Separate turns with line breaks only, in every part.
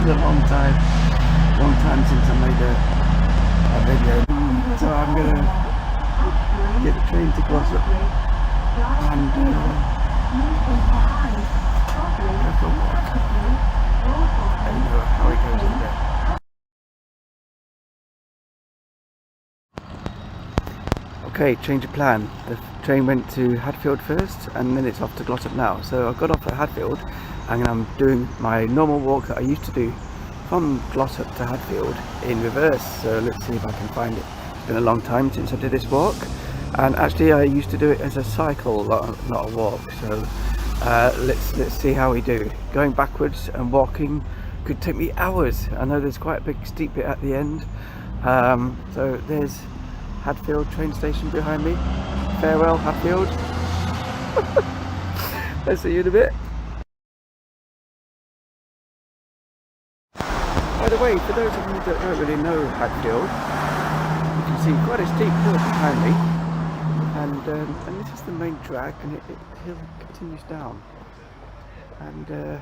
been a long time since I made a video. So I'm gonna get the train to Glossop and go for a walk. And how it goes in there. Okay, change of plan. The train went to Hadfield first and then it's off to Glossop now. So I got off at Hadfield and I'm doing my normal walk that I used to do from Glossop to Hadfield in reverse. So let's see if I can find it. It's been a long time since I did this walk, and actually I used to do it as a cycle, not a walk. So let's see how we do. Going backwards and walking could take me hours. I know there's quite a big steep bit at the end. So there's Hadfield train station behind me. Farewell Hadfield. I'll see you in a bit. By the way, for those of you that don't really know Hadfield, you can see quite a steep hill behind me, and this is the main track, and the hill continues down. And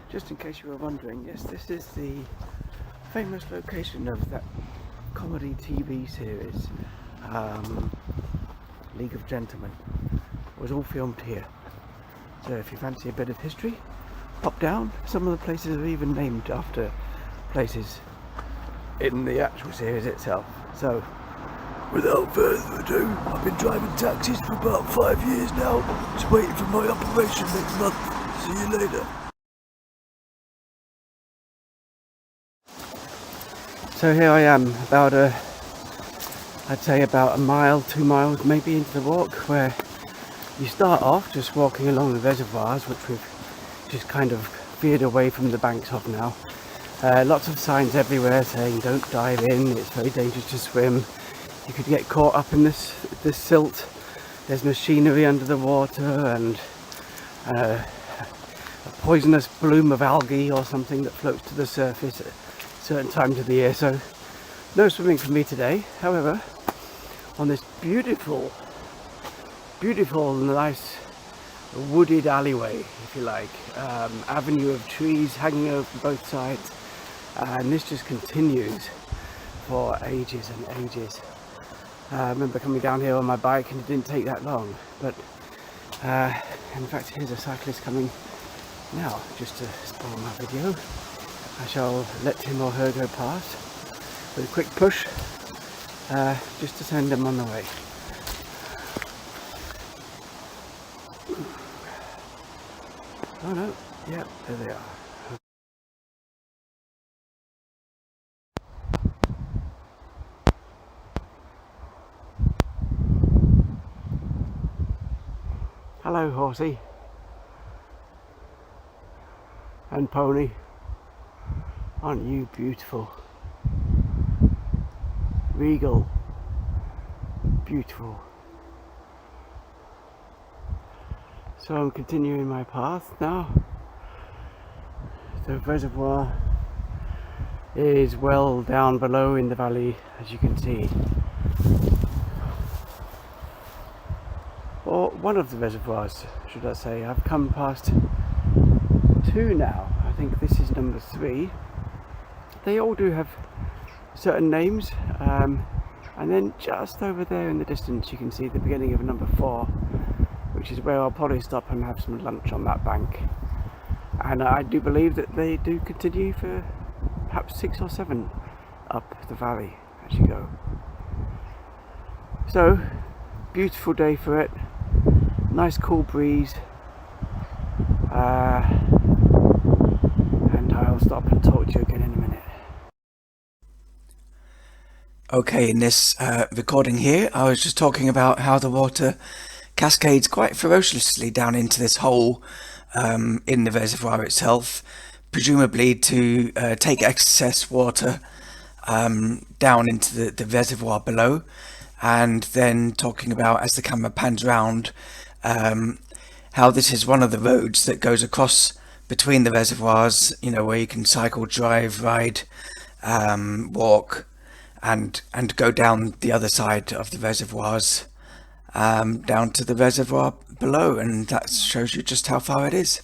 just in case you were wondering, yes, this is the famous location of that comedy TV series, League of Gentlemen. It was all filmed here. So if you fancy a bit of history, pop down. Some of the places are even named after places in the actual series itself. So without further ado, I've been driving taxis for about 5 years now, just waiting for my operation next month. See you later. So here I am, I'd say about a mile, 2 miles maybe into the walk, where you start off just walking along the reservoirs, which we've just kind of veered away from the banks of now. Lots of signs everywhere saying don't dive in, it's very dangerous to swim. You could get caught up in this silt. There's machinery under the water and a poisonous bloom of algae or something that floats to the surface at certain times of the year. So no swimming for me today. However, on this beautiful nice wooded alleyway, if you like, avenue of trees hanging over both sides, and this just continues for ages and ages. I remember coming down here on my bike and it didn't take that long, but in fact here's a cyclist coming now just to spoil my video. I shall let him or her go past with a quick push, just to send them on the way. Oh no, yeah, there they are. Hello horsey and pony, aren't you beautiful? Regal, beautiful. So I'm continuing my path now. The reservoir is well down below in the valley, as you can see. Or one of the reservoirs, should I say. I've come past two now. I think this is number 3. They all do have certain names, and then just over there in the distance you can see the beginning of number 4, which is where I'll probably stop and have some lunch on that bank. And I do believe that they do continue for perhaps 6 or 7 up the valley as you go. So, beautiful day for it, nice cool breeze, and I'll stop and talk to you again in a minute. Okay, in this recording here, I was just talking about how the water cascades quite ferociously down into this hole in the reservoir itself, presumably to take excess water down into the reservoir below, and then talking about, as the camera pans round, how this is one of the roads that goes across between the reservoirs, you know, where you can cycle, drive, ride, walk, and go down the other side of the reservoirs, down to the reservoir below, and that shows you just how far it is.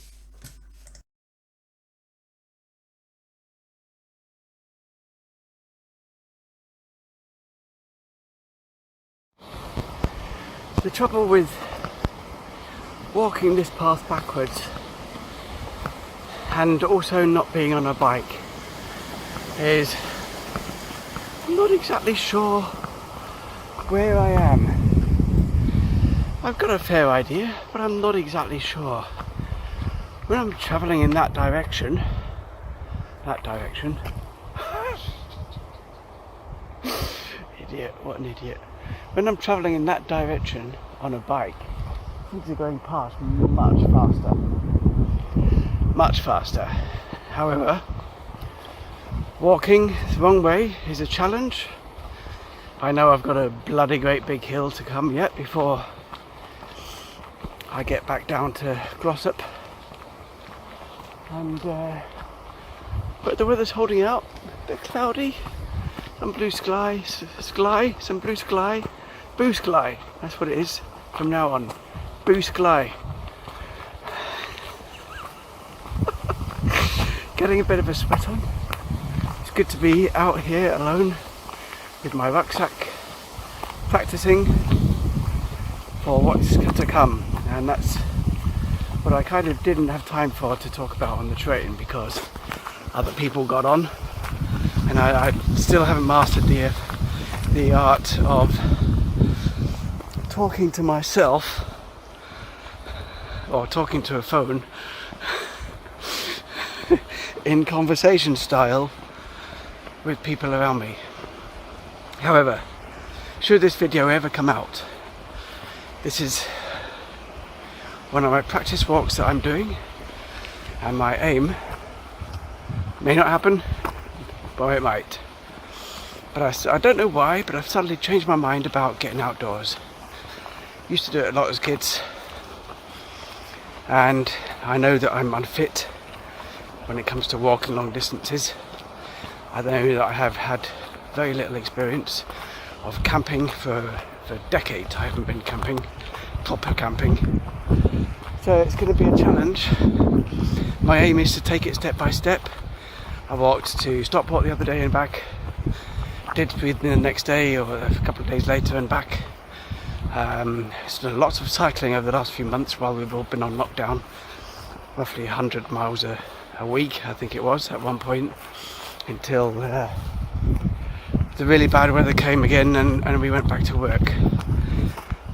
The trouble with walking this path backwards and also not being on a bike is I'm not exactly sure where I am. I've got a fair idea, but I'm not exactly sure. When I'm travelling in that direction, idiot, what an idiot. When I'm travelling in that direction on a bike, things are going past much faster. However, walking the wrong way is a challenge. I know I've got a bloody great big hill to come yet before I get back down to Glossop, and but the weather's holding out. A bit cloudy, some blue sky, some blue sky, blue sky. That's what it is from now on. Blue sky. Getting a bit of a sweat on. It's good to be out here alone with my rucksack, practicing for what's to come. And that's what I kind of didn't have time for to talk about on the train because other people got on, and I still haven't mastered the art of talking to myself or talking to a phone in conversation style with people around me. However, should this video ever come out, this is one of my practice walks that I'm doing, and my aim may not happen, but it might. But I don't know why, but I've suddenly changed my mind about getting outdoors. Used to do it a lot as kids, and I know that I'm unfit when it comes to walking long distances. I know that I have had very little experience of camping for decades. I haven't been camping, proper camping. So it's going to be a challenge. My aim is to take it step by step. I walked to Stockport the other day and back. Did within the next day or a couple of days later and back. It's done lots of cycling over the last few months while we've all been on lockdown. Roughly 100 miles a week, I think it was, at one point, until the really bad weather came again and we went back to work.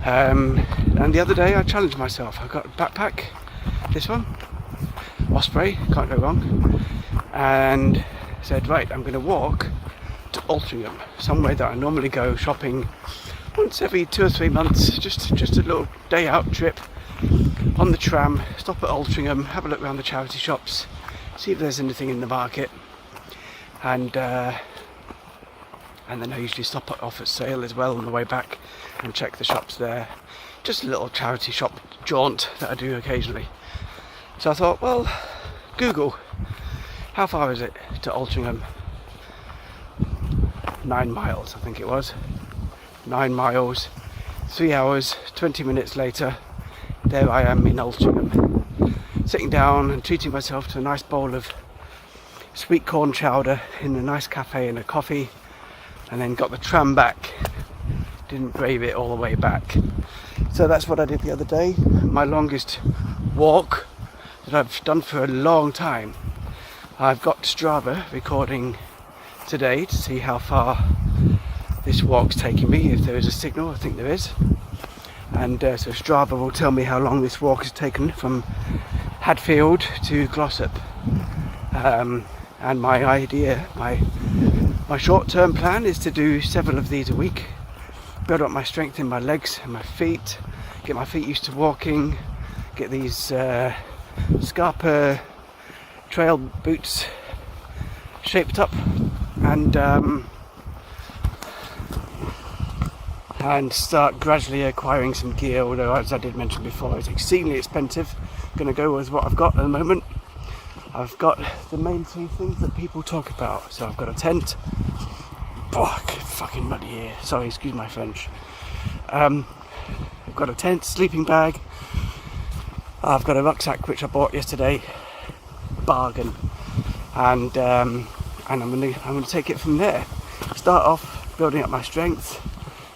And the other day I challenged myself. I got a backpack, this one, Osprey, can't go wrong, and said, right, I'm going to walk to Altrincham, somewhere that I normally go shopping once every 2 or 3 months, just a little day out trip on the tram, stop at Altrincham, have a look around the charity shops, see if there's anything in the market, and then I usually stop off at Sale as well on the way back and check the shops there. Just a little charity shop jaunt that I do occasionally. So I thought, well, Google, how far is it to Altrincham? 9 miles, I think it was. 9 miles, 3 hours, 20 minutes later, there I am in Altrincham, sitting down and treating myself to a nice bowl of sweet corn chowder in a nice cafe and a coffee, and then got the tram back. Didn't brave it all the way back. So that's what I did the other day. My longest walk that I've done for a long time. I've got Strava recording today to see how far this walk's taking me, if there is a signal. I think there is. And so Strava will tell me how long this walk has taken from Hadfield to Glossop. And my idea, my short-term plan is to do several of these a week, build up my strength in my legs and my feet, get my feet used to walking, get these Scarpa trail boots shaped up, and start gradually acquiring some gear, although as I did mention before, it's exceedingly expensive. I'm going to go with what I've got at the moment. I've got the main 3 things that people talk about. So I've got a tent. Oh, fucking muddy here. Sorry, excuse my French. I've got a tent, sleeping bag. I've got a rucksack which I bought yesterday, bargain, and I'm going to take it from there. Start off building up my strength,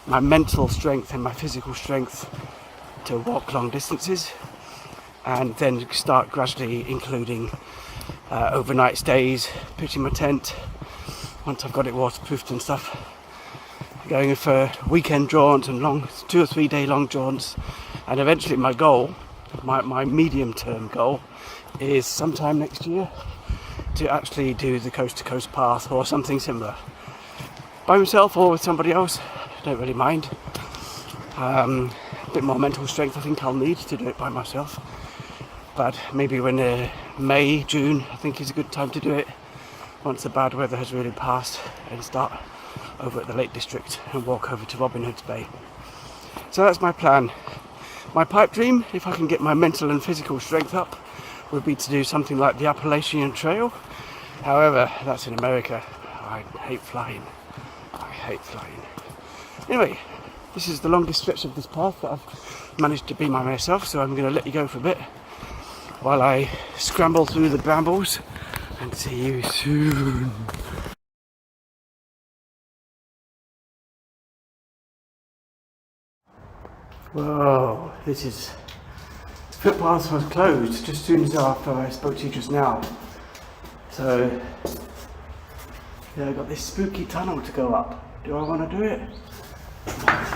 my mental strength and my physical strength, to walk long distances, and then start gradually including overnight stays, pitching my tent once I've got it waterproofed and stuff, going for weekend jaunts and long 2 or 3 day long jaunts, and eventually my goal, my medium term goal, is sometime next year to actually do the coast to coast path or something similar, by myself or with somebody else. I don't really mind. A bit more mental strength I think I'll need to do it by myself, but maybe when May, June I think is a good time to do it, once the bad weather has really passed, and start over at the Lake District and walk over to Robin Hood's Bay. So that's my plan. My pipe dream, if I can get my mental and physical strength up, would be to do something like the Appalachian Trail. However, that's in America. I hate flying. Anyway, this is the longest stretch of this path that I've managed to be by myself, so I'm going to let you go for a bit while I scramble through the brambles, and see you soon. Whoa, this is... footpath was closed just as soon as after I spoke to you just now. So, yeah, I've got this spooky tunnel to go up. Do I want to do it?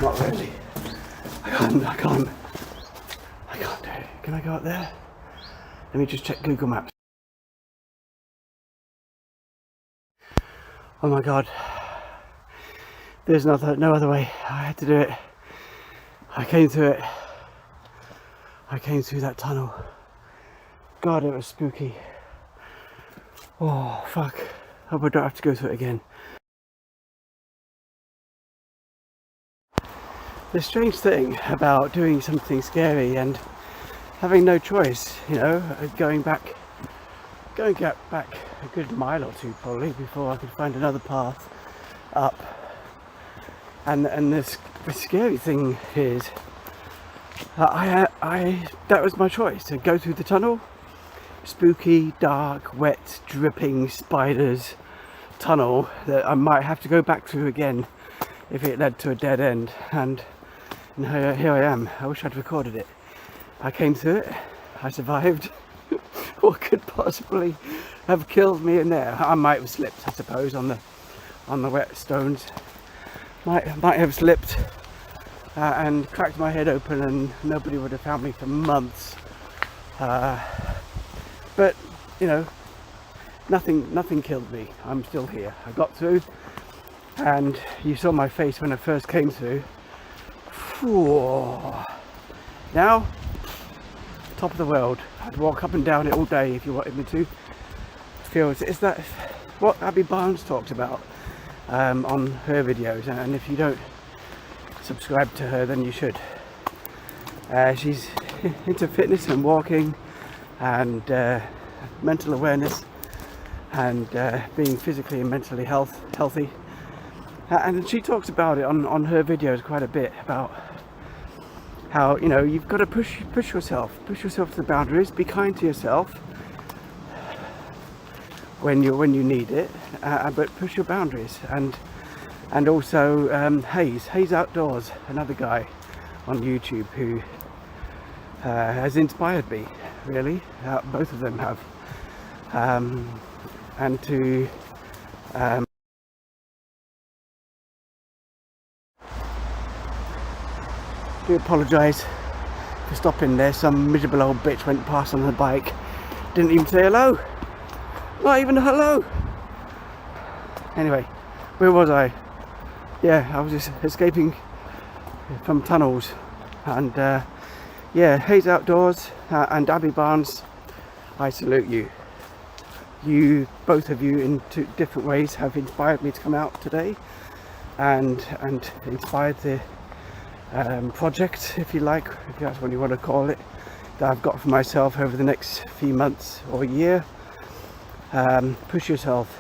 Not really. I can't do it. Can I go up there? Let me just check Google Maps. Oh my god. There's no other way. I had to do it. I came through it. I came through that tunnel. God, it was spooky. Oh, fuck. Hope I don't have to go through it again. The strange thing about doing something scary and having no choice, you know, going back a good mile or two probably before I could find another path up. And the scary thing is, that was my choice, to go through the tunnel. Spooky, dark, wet, dripping spiders tunnel that I might have to go back through again if it led to a dead end. And here I am. I wish I'd recorded it. I came through it. I survived. What could possibly have killed me in there? I might have slipped, I suppose, on the wet stones. Might have slipped and cracked my head open, and nobody would have found me for months. But you know, nothing killed me. I'm still here. I got through, and you saw my face when I first came through. Whew. Now, top of the world. I'd walk up and down it all day if you wanted me to. Is that what Abby Barnes talked about on her videos? And if you don't subscribe to her, then you should. She's into fitness and walking and mental awareness and being physically and mentally healthy. And she talks about it on her videos quite a bit, about how, you know, you've got to push yourself to the boundaries. Be kind to yourself when you need it, but push your boundaries. And also Hayes Outdoors, another guy on YouTube who has inspired me, really. Both of them have, and to do apologise for stopping there. Some miserable old bitch went past on her bike, didn't even say hello, not even a hello. Anyway, where was I? Yeah, I was just escaping from tunnels. And yeah, Hayes Outdoors and Abby Barnes, I salute you. You, both of you, in two different ways, have inspired me to come out today, and inspired the project, if you like, if that's what you want to call it, that I've got for myself over the next few months or year. Push yourself.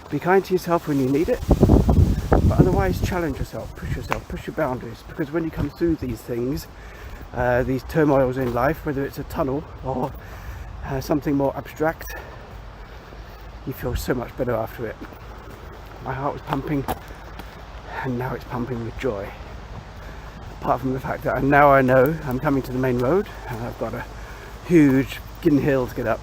Be kind to yourself when you need it, but otherwise challenge yourself, push your boundaries, because when you come through these things, these turmoils in life, whether it's a tunnel or something more abstract, you feel so much better after it. My heart was pumping, and now it's pumping with joy. apart from the fact that now I know I'm coming to the main road and I've got a huge skin hill to get up.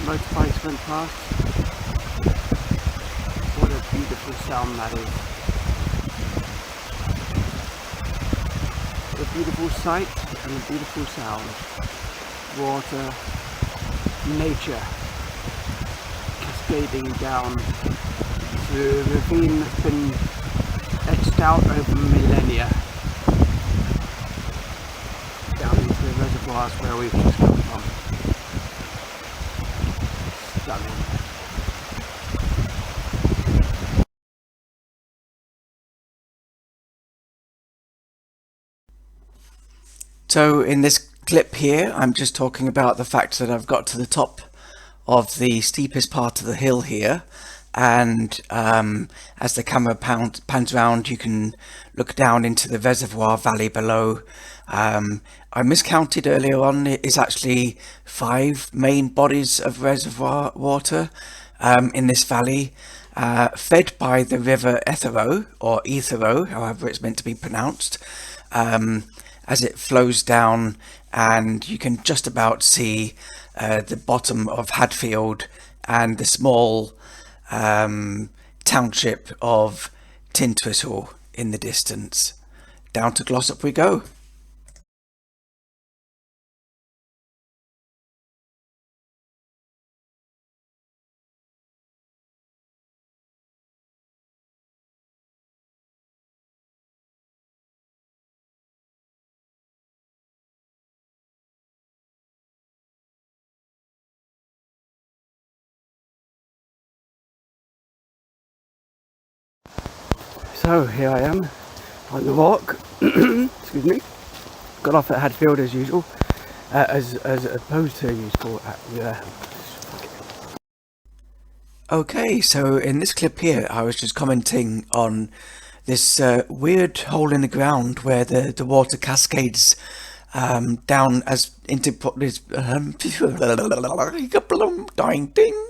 Motorbikes went past. What a beautiful sound that is. What a beautiful sight and a beautiful sound. Water, nature, cascading down. The ravine that's been etched out over millennia. Down into the reservoirs where we've just come from.
So in this clip here, I'm just talking about the fact that I've got to the top of the steepest part of the hill here, and as the camera pans around, you can look down into the reservoir valley below. I miscounted earlier on. It is actually 5 main bodies of reservoir water in this valley, fed by the river Ethero, or Ethero, however it's meant to be pronounced, as it flows down, and you can just about see the bottom of Hadfield and the small township of Tintwistle in the distance. Down to Glossop we go.
So here I am on the walk. Excuse me. Got off at Hadfield as usual, as opposed to useful at
Okay, so in this clip here, I was just commenting on this weird hole in the ground where the water cascades down as into this dying ding.